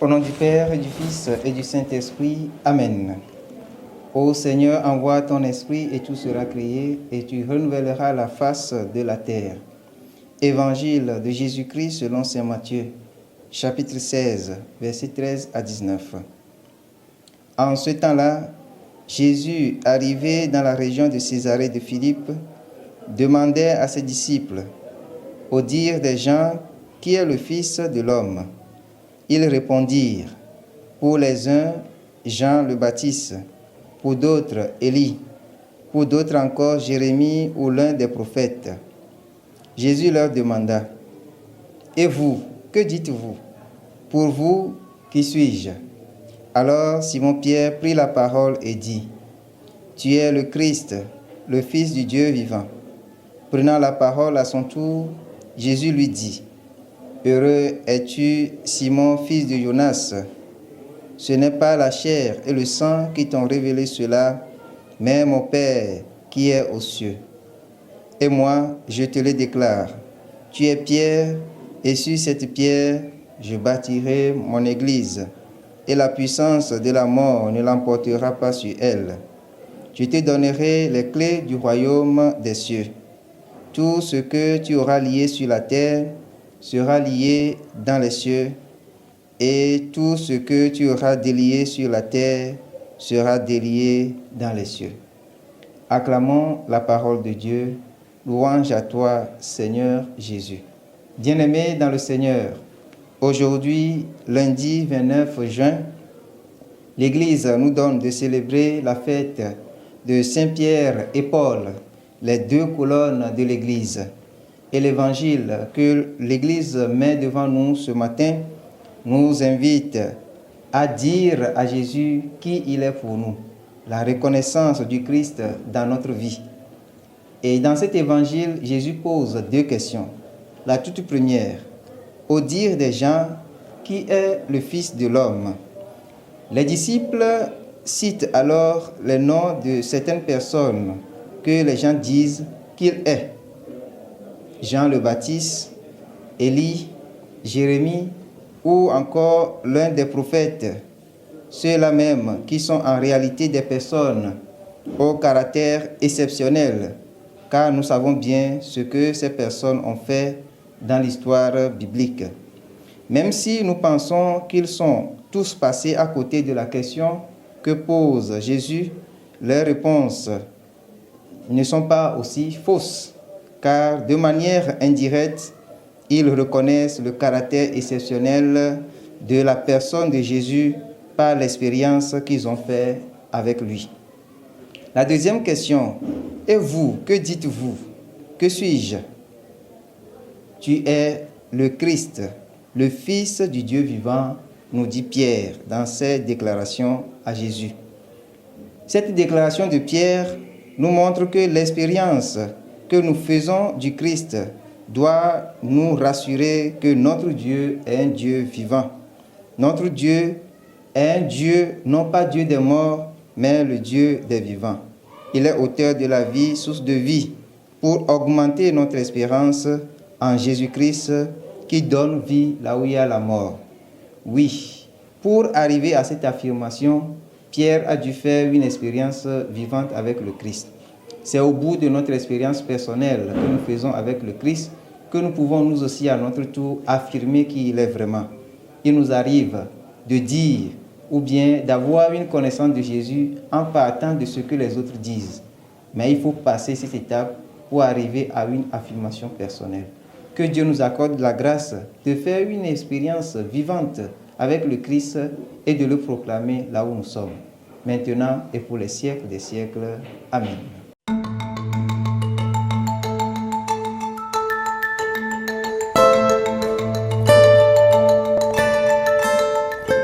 Au nom du Père, et du Fils, et du Saint-Esprit. Amen. Ô Seigneur, envoie ton esprit et tout sera créé, et tu renouvelleras la face de la terre. Évangile de Jésus-Christ selon saint Matthieu, chapitre 16, versets 13 à 19. En ce temps-là, Jésus, arrivé dans la région de Césarée de Philippe, demandait à ses disciples, au dire des gens, qui est le Fils de l'homme? Ils répondirent, pour les uns, Jean le Baptiste, pour d'autres, Élie, pour d'autres encore, Jérémie ou l'un des prophètes. Jésus leur demanda, et vous, que dites-vous? Pour vous, qui suis-je? Alors Simon-Pierre prit la parole et dit, tu es le Christ, le Fils du Dieu vivant. Prenant la parole à son tour, Jésus lui dit, heureux es-tu, Simon, fils de Jonas. Ce n'est pas la chair et le sang qui t'ont révélé cela, mais mon Père qui est aux cieux. Et moi, je te le déclare, tu es Pierre, et sur cette pierre, je bâtirai mon église, et la puissance de la mort ne l'emportera pas sur elle. Je te donnerai les clés du royaume des cieux. Tout ce que tu auras lié sur la terre sera lié dans les cieux, et tout ce que tu auras délié sur la terre sera délié dans les cieux. Acclamons la parole de Dieu. Louange à toi, Seigneur Jésus. Bien-aimés dans le Seigneur, aujourd'hui, lundi 29 juin, l'Église nous donne de célébrer la fête de Saint-Pierre et Paul, les deux colonnes de l'Église. Et l'Évangile que l'Église met devant nous ce matin nous invite à dire à Jésus qui il est pour nous, la reconnaissance du Christ dans notre vie. Et dans cet Évangile, Jésus pose deux questions. La toute première, au dire des gens, qui est le Fils de l'homme? Les disciples citent alors les noms de certaines personnes que les gens disent qu'il est. Jean le Baptiste, Élie, Jérémie ou encore l'un des prophètes, ceux-là même qui sont en réalité des personnes au caractère exceptionnel, car nous savons bien ce que ces personnes ont fait dans l'histoire biblique. Même si nous pensons qu'ils sont tous passés à côté de la question que pose Jésus, leurs réponses ne sont pas aussi fausses, car de manière indirecte, ils reconnaissent le caractère exceptionnel de la personne de Jésus par l'expérience qu'ils ont faite avec lui. La deuxième question, et vous, que dites-vous? Que suis-je? Tu es le Christ, le Fils du Dieu vivant, nous dit Pierre dans ses déclarations à Jésus. Cette déclaration de Pierre nous montre que l'expérience que nous faisons du Christ doit nous rassurer que notre Dieu est un Dieu vivant. Notre Dieu est un Dieu, non pas Dieu des morts, mais le Dieu des vivants. Il est auteur de la vie, source de vie, pour augmenter notre espérance en Jésus-Christ qui donne vie là où il y a la mort. Oui, pour arriver à cette affirmation, Pierre a dû faire une expérience vivante avec le Christ. C'est au bout de notre expérience personnelle que nous faisons avec le Christ que nous pouvons nous aussi à notre tour affirmer qui il est vraiment. Il nous arrive de dire ou bien d'avoir une connaissance de Jésus en partant de ce que les autres disent. Mais il faut passer cette étape pour arriver à une affirmation personnelle. Que Dieu nous accorde la grâce de faire une expérience vivante avec le Christ et de le proclamer là où nous sommes, maintenant et pour les siècles des siècles. Amen.